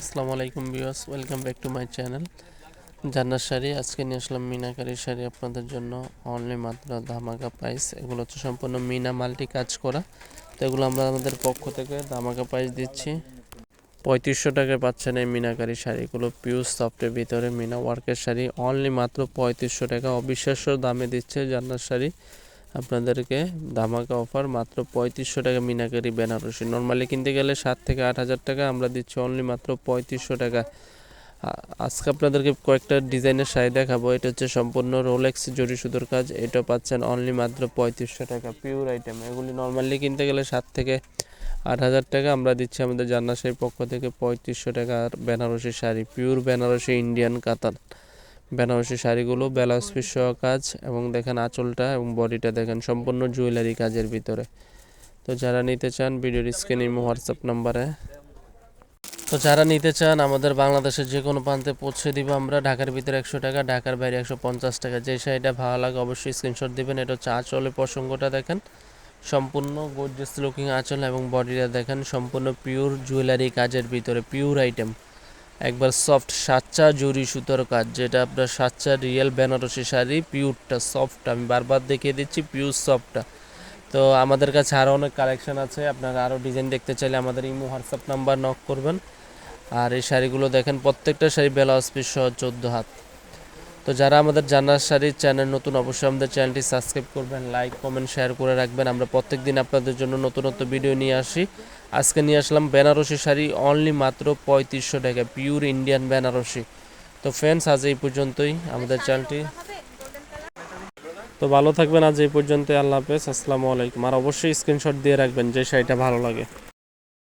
আসসালামু আলাইকুম viewers, welcome back to my channel জান্নাত শাড়ি। আজকে নিয়ে আসলাম মিনাকারি শাড়ি আপনাদের জন্য অনলি মাত্র ধামাকা প্রাইস। এগুলো হচ্ছে সম্পূর্ণ মিনা মাল্টি কাজ করা, তো এগুলো আমরা আমাদের পক্ষ থেকে ধামাকা প্রাইস দিচ্ছি। 3500 টাকায় পাচ্ছেন এই মিনাকারি শাড়িগুলো। পিওর সফটের ভিতরে মিনা ওয়ার্কের শাড়ি অনলি মাত্র 3500 টাকা। অবিশ্বাস্য দামে দিচ্ছে জান্নাত শাড়ি আপনাদেরকে। ধামাকা অফার, মাত্র 3500 টাকা মিনাকারি বেনারসি। নর্মালি কিনতে গেলে 7 থেকে 8000 টাকা, আমরা দিচ্ছি অনলি মাত্র 3500 টাকা। আজকে আপনাদেরকে কয়েকটা ডিজাইনের শাড়ি দেখাবো। এটা হচ্ছে সম্পূর্ণ রোলেক্স জরি সুতোর কাজ, এটা পাচ্ছেন অনলি মাত্র 3500 টাকা। পিওর আইটেম, এগুলি নর্মালি কিনতে গেলে 7 থেকে 8000 টাকা, আমরা দিচ্ছি আমাদের জান্নাত শাড়ির পক্ষ থেকে 3500 টাকা। আর বেনারসি শাড়ি, পিওর বেনারসি ইন্ডিয়ান কাতান বেনারসি শাড়িগুলো ব্লাউজ পিস সহ কাজ, এবং দেখেন আঁচলটা এবং বডিটা দেখেন সম্পূর্ণ জুয়েলারি কাজের ভিতরে। তো যারা নিতে চান ভিডিওর স্ক্রিনে হোয়াটসঅ্যাপ নাম্বারে, তো যারা নিতে চান আমাদের বাংলাদেশের যে কোনো প্রান্তে পৌঁছে দিব আমরা। ঢাকার ভিতরে 100 টাকা, ঢাকার বাইরে 150 টাকা। যে শাড়িটা ভালো লাগে অবশ্যই স্ক্রিনশট দিবেন। এটা হচ্ছে আঁচলের প্রসঙ্গটা দেখেন, সম্পূর্ণ গর্জিয়াস লুকিং আঁচল, এবং বডিটা দেখেন সম্পূর্ণ পিওর জুয়েলারি কাজের ভিতরে, পিওর আইটেম একবার সফট সাচ্চা জরি সুতোর কাজ, যেটা আপনার সাচ্চা রিয়েল বেনারসি শাড়ি পিওরটা সফট। আমি বারবার দেখিয়ে দিচ্ছি পিওর সফটটা। তো আমাদের কাছে আরও অনেক কালেকশন আছে, আপনারা আরও ডিজাইন দেখতে চাইলে আমাদের ইমো হোয়াটসঅ্যাপ নাম্বার নক করবেন। আর এই শাড়িগুলো দেখেন প্রত্যেকটা শাড়ি ব্লাউজ পিস সহ 14 হাত। তো যারা আমাদের জান্নাত শাড়ির চ্যানেল নতুন, অবশ্যই আমাদের চ্যানেলটি সাবস্ক্রাইব করবেন, লাইক কমেন্ট শেয়ার করে রাখবেন। আমরা প্রত্যেক দিন আপনাদের জন্য নতুন নতুন ভিডিও নিয়ে আসি। আজকে নিয়ে আসলাম বেনারসি শাড়ি অনলি মাত্র 3500 টাকা, পিওর ইন্ডিয়ান বেনারসি। তো ফ্রেন্ডস, আজ এই পর্যন্তই আমাদের চ্যানেলটি। তো ভালো থাকবেন, আজ এই পর্যন্ত। আল্লাহ হাফেজ, আসসালামু আলাইকুম। আর অবশ্যই স্ক্রিনশট দিয়ে রাখবেন যে শাড়িটা ভালো লাগে।